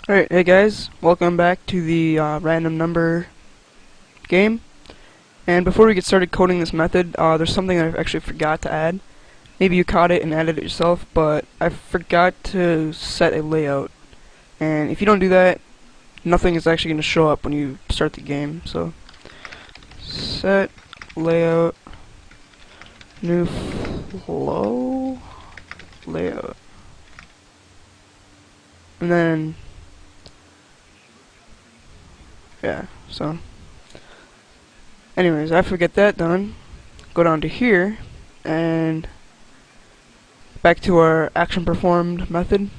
Alright, hey guys, welcome back to the random number game. And before we get started coding this method, there's something I actually forgot to add. Maybe you caught it and added it yourself, but I forgot to set a layout. And if you don't do that, nothing is actually going to show up when you start the game. So, set layout, new flow, layout. And then, yeah, so. Anyways, after we get that done, go down to here, and back to our action performed method,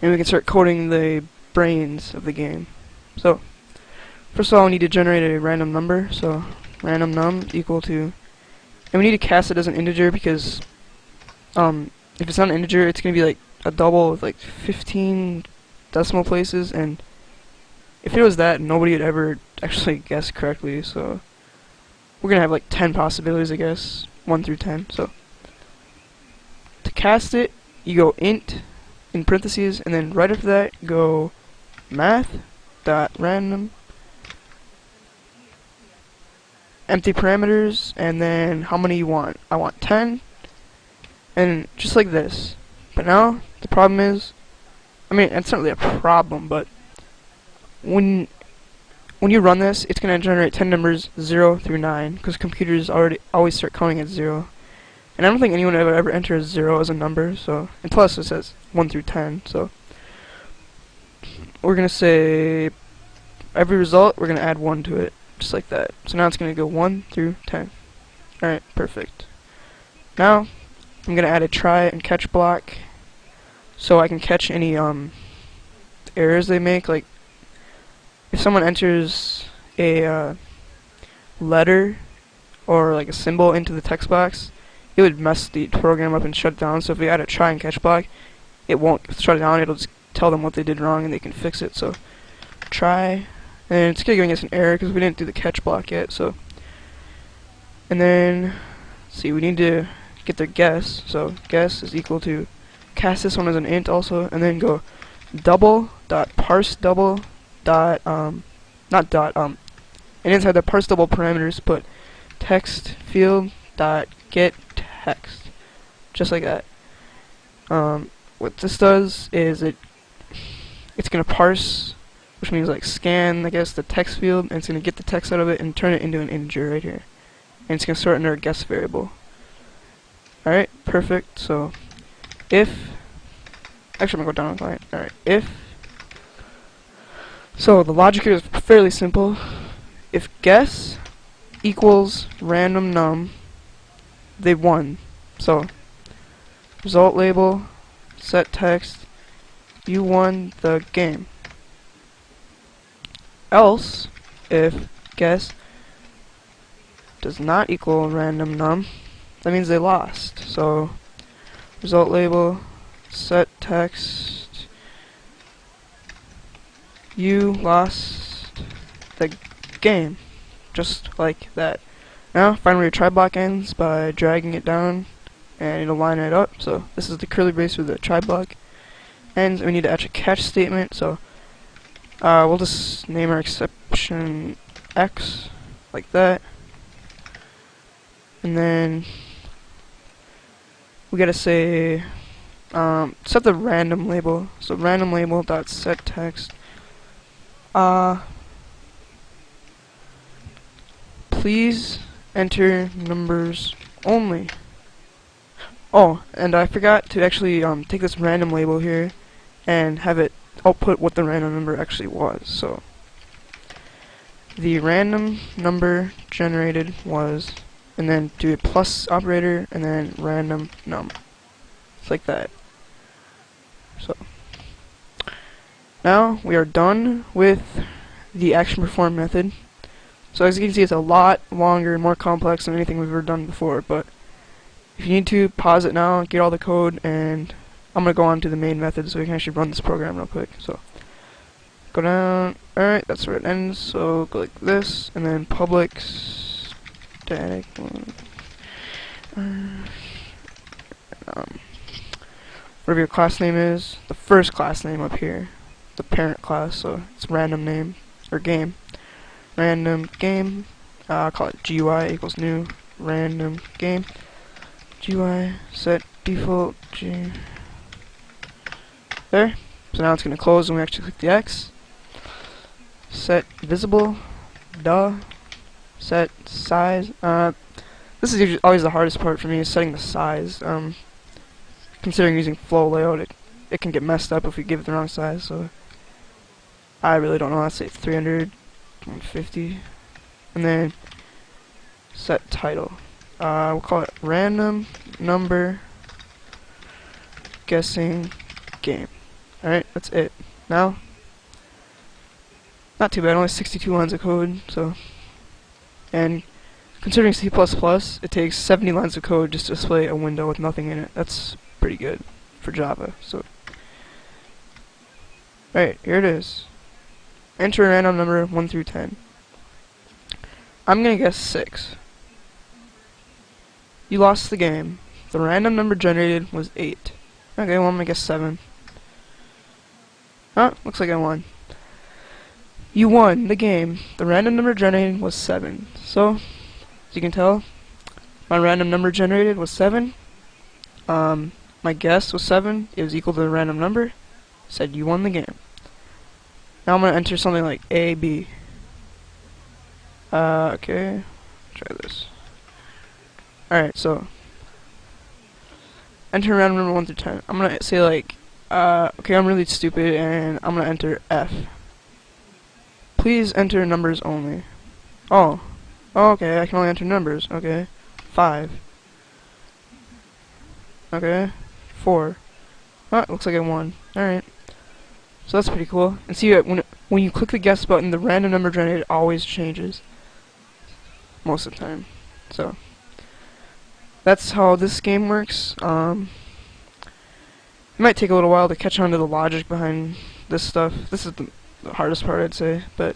and we can start coding the brains of the game. So, first of all, we need to generate a random number, so random num equal to, and we need to cast it as an integer because, if it's not an integer, it's going to be like a double with like 15 decimal places, and if it was that, nobody would ever actually guess correctly, so we're gonna have like 10 possibilities, I guess, 1 through 10. So to cast it, you go int in parentheses, and then right after that, go math dot random empty parameters, and then how many you want. I want 10, and just like this. But now the problem is, I mean, it's not really a problem, but when you run this, it's going to generate 10 numbers 0 through 9, because computers always start counting at 0. And I don't think anyone ever enters 0 as a number, so, and plus it says 1 through 10, so we're going to say every result, we're going to add 1 to it, just like that. So now it's going to go 1 through 10. Alright, perfect. Now, I'm going to add a try and catch block, so I can catch any errors they make, like if someone enters a letter or like a symbol into the text box, it would mess the program up and shut it down. So if we add a try and catch block, it won't shut it down, it'll just tell them what they did wrong and they can fix it. So try, and it's giving us an error because we didn't do the catch block yet. So, and then see, we need to get their guess. So guess is equal to, cast this one as an int also, and then go double dot parse double dot not dot and inside the parse double parameters put text field dot get text, just like that. What this does is it's gonna parse, which means like scan, I guess, the text field, and it's gonna get the text out of it and turn it into an integer right here, and it's gonna store it under a guess variable. Alright, perfect. So if, actually I'm gonna go down the line. Alright, if, so the logic here is fairly simple. If guess equals random num, they won. So result label, set text, you won the game. Else, if guess does not equal random num, that means they lost. So result label, set text, you lost the game, just like that. Now, find where your try block ends by dragging it down, and it'll line it up. So this is the curly brace where the try block ends. We need to add a catch statement. So we'll just name our exception X, like that, and then we gotta say set the random label. So random label dot set text. Please enter numbers only. Oh, and I forgot to actually take this random label here and have it output what the random number actually was. So the random number generated was, and then do a plus operator, and then random num. It's like that. So now we are done with the action perform method. So as you can see, it's a lot longer and more complex than anything we've ever done before, but if you need to, pause it now, get all the code, and I'm going to go on to the main method so we can actually run this program real quick. So go down, alright, that's where it ends, so go like this, and then public static whatever your class name is, the first class name up here. the parent class, so it's random name or game. Random game. I'll call it GUI equals new random game. GUI set default G. There. So now it's going to close when we actually click the X. Set visible. Duh. Set size. This is usually always the hardest part for me, is setting the size. Considering using flow layout, it can get messed up if we give it the wrong size. So I really don't know. Let's say 300, 150, and then set title. We'll call it random number guessing game. Alright, that's it. Now, not too bad, only 62 lines of code, so, and considering C++, it takes 70 lines of code just to display a window with nothing in it. That's pretty good for Java, so. Alright, here it is. Enter a random number 1 through 10. I'm gonna guess 6. You lost the game. The random number generated was 8. Okay, well I'm gonna guess 7. Huh, looks like I won. You won the game. The random number generated was 7. So, as you can tell, my random number generated was 7. My guess was 7. It was equal to the random number. Said you won the game. Now I'm gonna enter something like A, B. Okay. Try this. Alright, so enter random number 1 through 10. I'm gonna say like, okay, I'm really stupid and I'm gonna enter F. Please enter numbers only. Oh. Oh, okay, I can only enter numbers. Okay. 5. Okay. 4. Oh, looks like I won. Alright. So that's pretty cool. And see, when you click the guess button, the random number generated always changes. Most of the time. So that's how this game works. It might take a little while to catch on to the logic behind this stuff. This is the hardest part, I'd say. But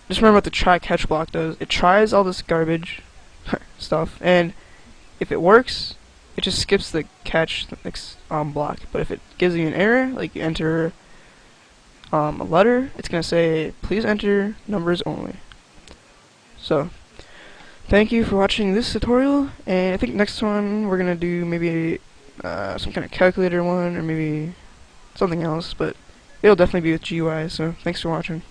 just remember what the try-catch block does. It tries all this garbage stuff, and if it works, it just skips the catch block. But if it gives you an error, like you enter a letter, it's gonna say, please enter numbers only. So, thank you for watching this tutorial, and I think next one we're gonna do maybe some kind of calculator one, or maybe something else, but it'll definitely be with GUI, so thanks for watching.